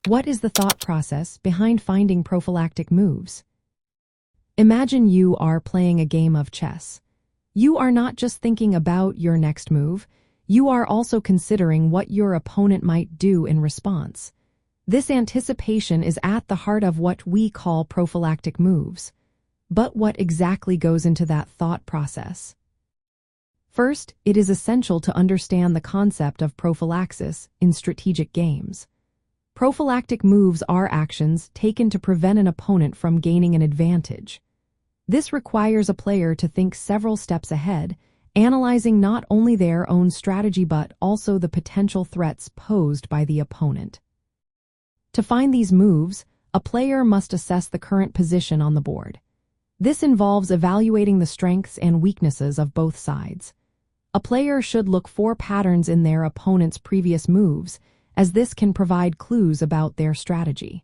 What is the thought process behind finding prophylactic moves? Imagine you are playing a game of chess. You are not just thinking about your next move, you are also considering what your opponent might do in response. This anticipation is at the heart of what we call prophylactic moves. But what exactly goes into that thought process? First, it is essential to understand the concept of prophylaxis in strategic games. Prophylactic moves are actions taken to prevent an opponent from gaining an advantage. This requires a player to think several steps ahead, analyzing not only their own strategy but also the potential threats posed by the opponent. To find these moves, a player must assess the current position on the board. This involves evaluating the strengths and weaknesses of both sides. A player should look for patterns in their opponent's previous moves, as this can provide clues about their strategy.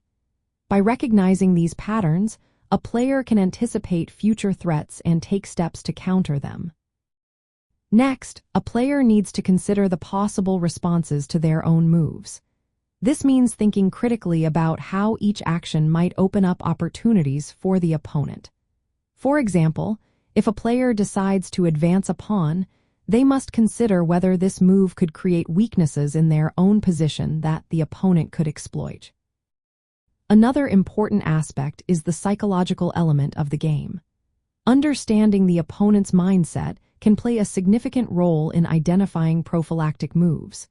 By recognizing these patterns, a player can anticipate future threats and take steps to counter them. Next, a player needs to consider the possible responses to their own moves. This means thinking critically about how each action might open up opportunities for the opponent. For example, if a player decides to advance a pawn, they must consider whether this move could create weaknesses in their own position that the opponent could exploit. Another important aspect is the psychological element of the game. Understanding the opponent's mindset can play a significant role in identifying prophylactic moves.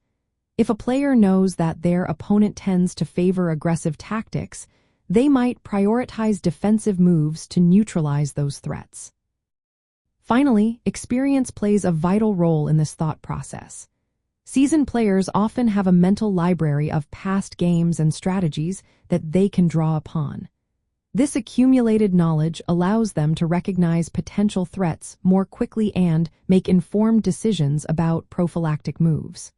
If a player knows that their opponent tends to favor aggressive tactics, they might prioritize defensive moves to neutralize those threats. Finally, experience plays a vital role in this thought process. Seasoned players often have a mental library of past games and strategies that they can draw upon. This accumulated knowledge allows them to recognize potential threats more quickly and make informed decisions about prophylactic moves.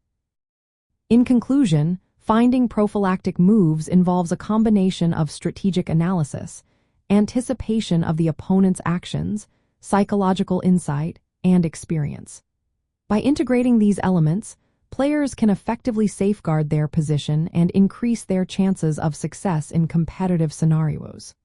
In conclusion, finding prophylactic moves involves a combination of strategic analysis, anticipation of the opponent's actions, psychological insight, and experience. By integrating these elements, players can effectively safeguard their position and increase their chances of success in competitive scenarios.